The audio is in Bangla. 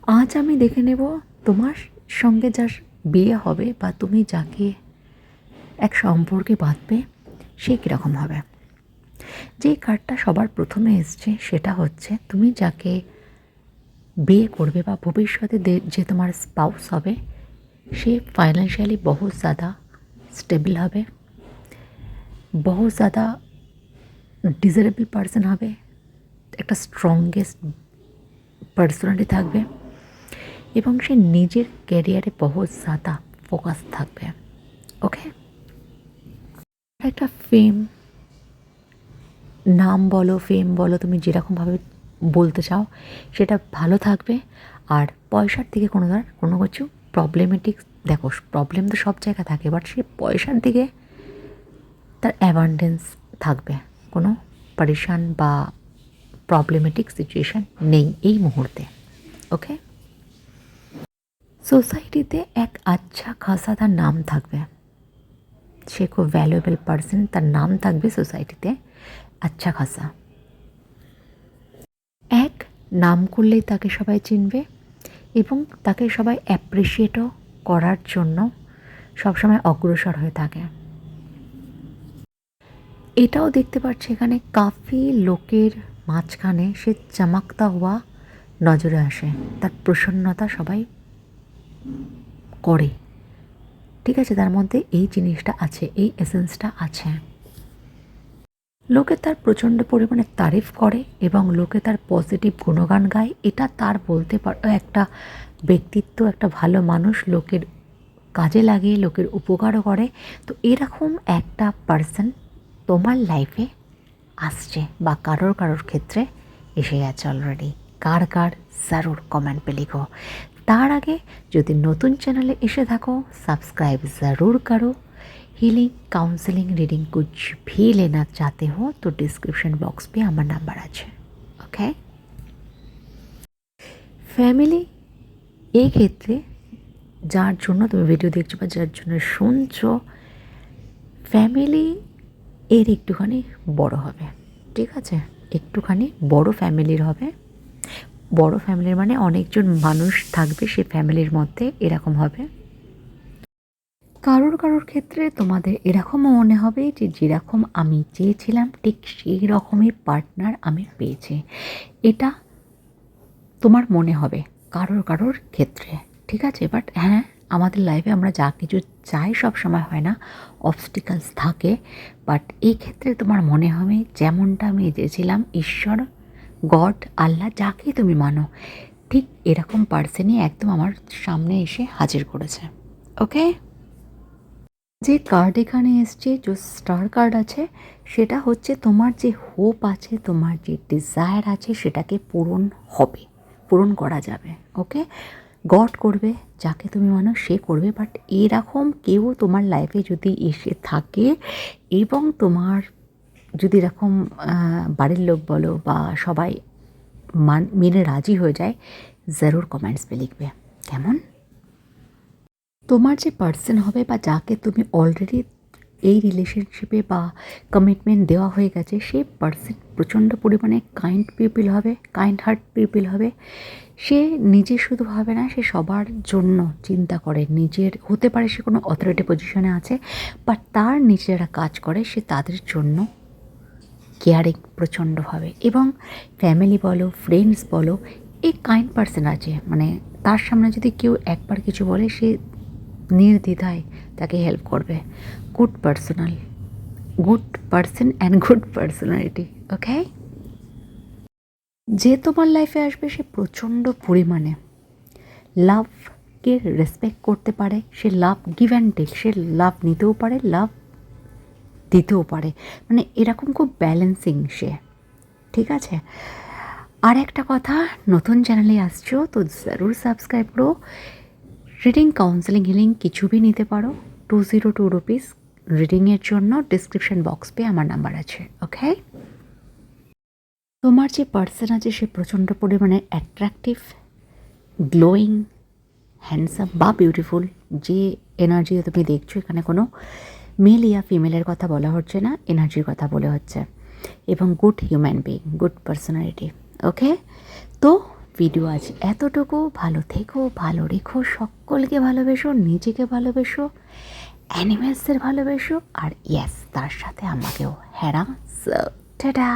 আজ আমি দেখে নেব তোমার সঙ্গে যার বিয়ে হবে বা তুমি যাকে এক সম্পর্কে বাঁধবে সে কীরকম হবে। যে কার্ডটা সবার প্রথমে এসছে সেটা হচ্ছে তুমি যাকে বিয়ে করবে বা ভবিষ্যতে যে তোমার স্পাউস হবে সে ফাইন্যান্সিয়ালি বহুত ज़्यादा স্টেবল হবে, বহুত ज़्यादा ডিজারেবল পার্সন হবে, একটা স্ট্রংগেস্ট পার্সোনালিটি থাকবে এবং সে নিজের ক্যারিয়ারে বহুত ज़्यादा ফোকাস থাকবে। ওকে, একটা ফেম, নাম বলো, ফেম বলো, তুমি যেরকমভাবে বলতে চাও সেটা ভালো থাকবে। আর পয়সার দিকে কোনো কিছু প্রবলেমেটিক, দেখো প্রবলেম তো সব জায়গায় থাকে, বাট সে পয়সার দিকে তার অ্যাবান্ডেন্স থাকবে, কোনো পরেশান বা প্রবলেমেটিক সিচুয়েশান নেই এই মুহূর্তে। ওকে, সোসাইটিতে এক আচ্ছা খাসা তার নাম থাকবে, সে খুব ভ্যালুয়েবল পার্সন, তার নাম থাকবে সোসাইটিতে আচ্ছা খাসা। এক নাম করলেই তাকে সবাই চিনবে এবং তাকে সবাই অ্যাপ্রিসিয়েটও করার জন্য সবসময় অগ্রসর হয়ে থাকে। এটাও দেখতে পাচ্ছি এখানে কাফি লোকের মাঝখানে সে চমকতা হওয়া নজরে আসে, তার প্রসন্নতা সবাই করে। ঠিক আছে, তার মধ্যে এই জিনিসটা আছে, এই এসেন্সটা আছে। লোকে তার প্রচণ্ড পরিমাণে তারিফ করে এবং লোকে তার পজিটিভ গুণগান গায়, এটা তার বলতে পারো একটা ব্যক্তিত্ব, একটা ভালো মানুষ, লোকের কাজে লাগে, লোকের উপকারও করে। তো এরকম একটা পার্সন তোমার লাইফে আসছে বা কারোর ক্ষেত্রে এসে গেছে অলরেডি। কার ज़रूर कमेंट पे लिखो। তার আগে যদি নতুন চ্যানেলে এসে থাকো सब्सक्राइब ज़रूर करो। हीलिंग काउंसलिंग रीडिंग कुछ भी लेना चाहते हो तो डिस्क्रिप्शन बॉक्स पे আমার নাম্বার আছে। ওকে, ফ্যামিলি এই ক্ষেত্রে যার জন্য তুমি ভিডিও দেখছো বা যার জন্য শুনছো, ফ্যামিলি এর একটুখানি বড় হবে। ঠিক আছে, একটুখানি বড় ফ্যামিলির হবে। বড় ফ্যামিলির মানে অনেকজন মানুষ থাকবে সে ফ্যামিলির মধ্যে, এরকম হবে। কারোর ক্ষেত্রে তোমাদের এরকমও মনে হবে যে যেরকম আমি চেয়েছিলাম ঠিক সেই রকমই পার্টনার আমি পেয়েছি, এটা তোমার মনে হবে কারোর ক্ষেত্রে। ঠিক আছে, বাট হ্যাঁ, আমাদের লাইফে আমরা যা কিছু চাই সব সময় হয় না, অবস্টিকালস থাকে। বাট এই ক্ষেত্রে তোমার মনে হবে যেমনটা আমি চেয়েছিলাম, ঈশ্বর, গড, আল্লাহ, যাকেই তুমি মানো, ঠিক এরকম পার্সনই একদম আমার সামনে এসে হাজির করেছে। ওকে, যে কার্ড এখানে এসছে, যে স্টার কার্ড আছে, সেটা হচ্ছে তোমার যে হোপ আছে, তোমার যে ডিজায়ার আছে সেটাকে পূরণ করা যাবে। ওকে, গড করবে, যাকে তুমি মানো সে করবে। বাট এরকম কেউ তোমার লাইফে যদি এসে থাকে এবং তোমার যদি এরকম বাড়ির লোক বলো বা সবাই মেনে রাজি হয়ে যায়, ज़रूर কমেন্টস पे লিখবে কেমন। তোমার যে পার্সন হবে বা যাকে তুমি অলরেডি এই রিলেশনশিপে বা কমিটমেন্ট দেওয়া হয়ে গেছে, সেই পার্সন প্রচণ্ড পরিমাণে কাইন্ড পিপল হবে, কাইন্ড হার্ট পিপল হবে। সে নিজে শুধু ভাবে না, সে সবার জন্য চিন্তা করে। নিজের হতে পারে সে কোনো অথরিটি পজিশনে আছে, বাট তার নিচে যারা কাজ করে সে তাদের জন্য কেয়ারিং প্রচণ্ডভাবে। এবং ফ্যামিলি বলো, ফ্রেন্ডস বলো, এই কাইন্ড পার্সন আছে, মানে তার সামনে যদি কেউ একবার কিছু বলে সে নির্দ্বিধায় তাকে হেল্প করবে। Good person and good personality. Okay, যে তোমার লাইফে আসবে সে প্রচণ্ড পরিমাণে লাভকে রেসপেক্ট করতে পারে, সে লাভ গিভ অ্যান্ড টেক, সে লাভ নিতেও পারে, লাভ দিতেও পারে, মানে এরকম খুব ব্যালেন্সিং সে। ঠিক আছে, আর একটা কথা, নতুন চ্যানেলে আসছো তো ज़रूर সাবস্ক্রাইব করো। রিডিং কাউন্সেলিং হিলিং কিছু भी নিতে পারো, 202 রুপিস রিডিংয়ের জন্য। ডিসক্রিপশন বক্স পে আমার নাম্বার আছে। ওকে, তোমার যে পার্সন আছে সে প্রচণ্ড পরিমাণে অ্যাট্রাকটিভ, গ্লোয়িং, হ্যান্ডসাম বা বিউটিফুল। যে এনার্জি তুমি দেখছো, এখানে কোনো মেল ইয়া ফিমেলের কথা বলা হচ্ছে না, এনার্জির কথা বলে হচ্ছে। এবং good human being, good personality. Okay, তো ভিডিও আজ এতটুকু। ভালো থেকো, ভালো রেখো, সকলকে ভালোবেসো, নিজেকে ভালোবেসো, অ্যানিমেলসদের ভালোবেসো, আর ইয়েস তার সাথে আমাকেও। হ্যাঁ, টাটা।